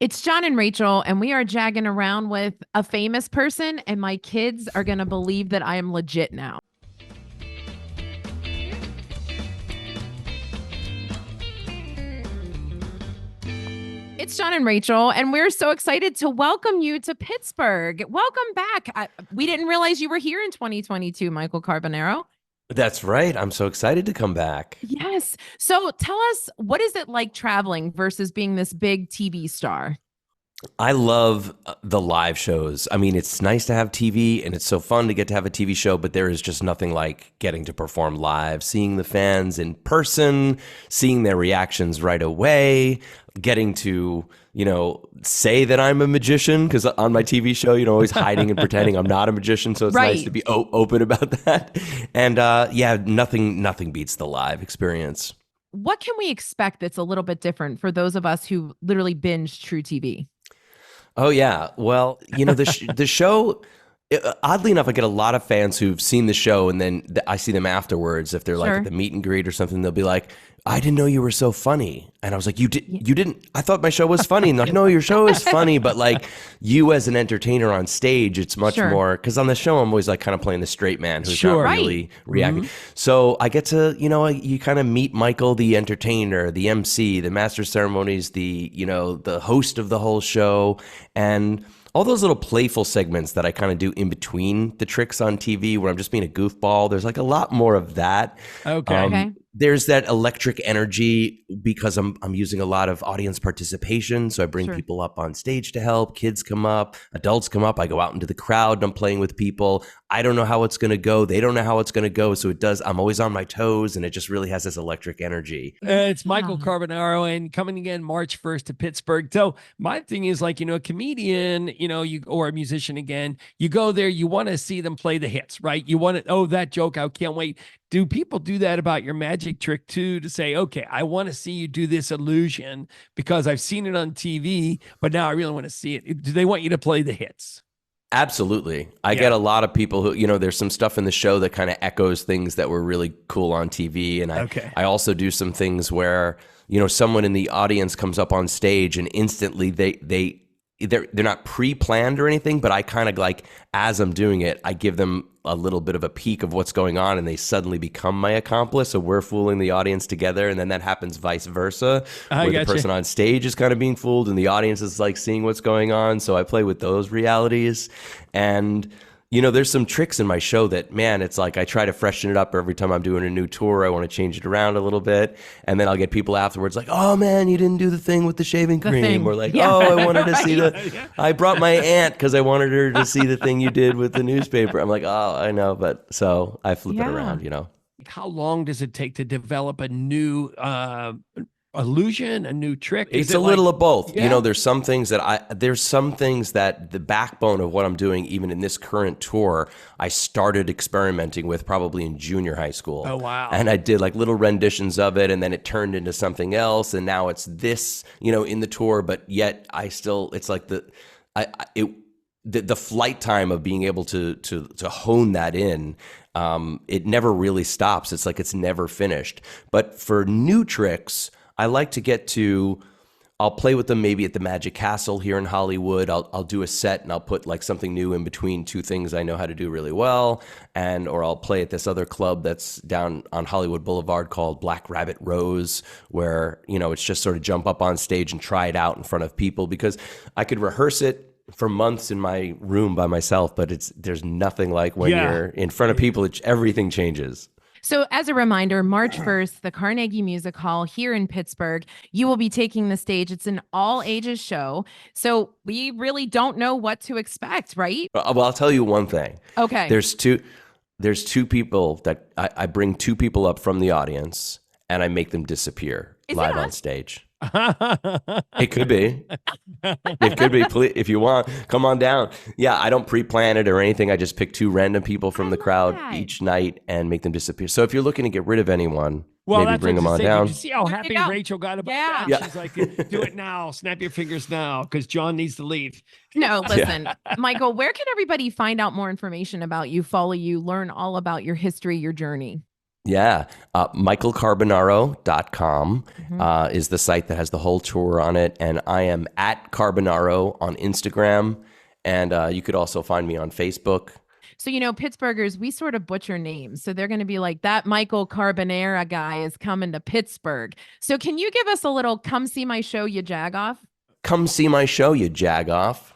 It's John and Rachel, and we are jagging around with a famous person, and my kids are going to believe that I am legit now. It's John and Rachel, and we're so excited to welcome you to Pittsburgh. Welcome back. We didn't realize you were here in 2022, Michael Carbonaro. That's right. I'm so excited to come back. Yes. So tell us, what is it like traveling versus being this big TV star? I love the live shows. I mean, it's nice to have TV and it's so fun to get to have a TV show, but there is just nothing like getting to perform live, seeing the fans in person, seeing their reactions right away, getting to, say that I'm a magician, because on my TV show, always hiding and pretending I'm not a magician. So it's nice to be open about that. And nothing beats the live experience. What can we expect that's a little bit different for those of us who literally binge truTV? Oh, yeah. Well, the show, oddly enough, I get a lot of fans who've seen the show and then I see them afterwards. If they're like at the meet and greet or something, they'll be like, I didn't know you were so funny. And I was like, you didn't, I thought my show was funny. And like, no, your show is funny. But like you as an entertainer on stage, it's much more, because on the show, I'm always like kind of playing the straight man who's not really reacting. So I get to, you kind of meet Michael, the entertainer, the MC, the master of ceremonies, the host of the whole show. And all those little playful segments that I kind of do in between the tricks on TV where I'm just being a goofball, there's like a lot more of that. Okay. There's that electric energy because I'm using a lot of audience participation. So I bring people up on stage to help. Kids come up, adults come up. I go out into the crowd and I'm playing with people. I don't know how it's going to go. They don't know how it's going to go. So it does. I'm always on my toes and it just really has this electric energy. It's Michael Carbonaro and coming again March 1st to Pittsburgh. So my thing is like, a comedian, or a musician again, you go there, you want to see them play the hits, right? You want to, that joke, I can't wait. Do people do that about your magic trick too, to say, okay, I want to see you do this illusion because I've seen it on TV, but now I really want to see it. Do they want you to play the hits? Absolutely. I get a lot of people who, there's some stuff in the show that kind of echoes things that were really cool on TV. And I also do some things where, someone in the audience comes up on stage and instantly they're not pre-planned or anything, but I kind of like, as I'm doing it, I give them a little bit of a peek of what's going on and they suddenly become my accomplice. So we're fooling the audience together. And then that happens vice versa, where the person on stage is kind of being fooled and the audience is like seeing what's going on. So I play with those realities. And there's some tricks in my show that, man, it's like I try to freshen it up every time I'm doing a new tour. I want to change it around a little bit. And then I'll get people afterwards like, oh, man, you didn't do the thing with the shaving cream. Or like, I wanted to see I brought my aunt because I wanted her to see the thing you did with the newspaper. I'm like, oh, I know. But so I flip it around, How long does it take to develop a new illusion, a new trick? It's a little of both. There's some things that the backbone of what I'm doing, even in this current tour, I started experimenting with probably in junior high school. Oh, wow. And I did like little renditions of it and then it turned into something else. And now it's this, in the tour, but yet it's like the flight time of being able to hone that in, it never really stops. It's like it's never finished. But for new tricks, I like to I'll play with them maybe at the Magic Castle here in Hollywood. I'll do a set and I'll put like something new in between two things I know how to do really well. Or I'll play at this other club that's down on Hollywood Boulevard called Black Rabbit Rose, where, it's just sort of jump up on stage and try it out in front of people, because I could rehearse it for months in my room by myself, but there's nothing like when you're in front of people, everything changes. So as a reminder, March 1st, the Carnegie Music Hall here in Pittsburgh, you will be taking the stage. It's an all ages show. So we really don't know what to expect, right? Well, I'll tell you one thing. Okay. There's two people that I bring two people up from the audience and I make them disappear live on stage. It could be. It could be. If you want, come on down. Yeah, I don't pre-plan it or anything. I just pick two random people from the crowd each night and make them disappear. So if you're looking to get rid of anyone, maybe bring them on down. Did you see how happy Rachel got about that? Yeah. She's like, do it now. Snap your fingers now, because John needs to leave. No, listen, Michael, where can everybody find out more information about you, follow you, learn all about your history, your journey? Yeah. MichaelCarbonaro.com is the site that has the whole tour on it. And I am at Carbonaro on Instagram. And you could also find me on Facebook. So, Pittsburghers, we sort of butcher names. So they're going to be like, that Michael Carbonara guy is coming to Pittsburgh. So can you give us a little come see my show, you Jagoff? Come see my show, you Jagoff.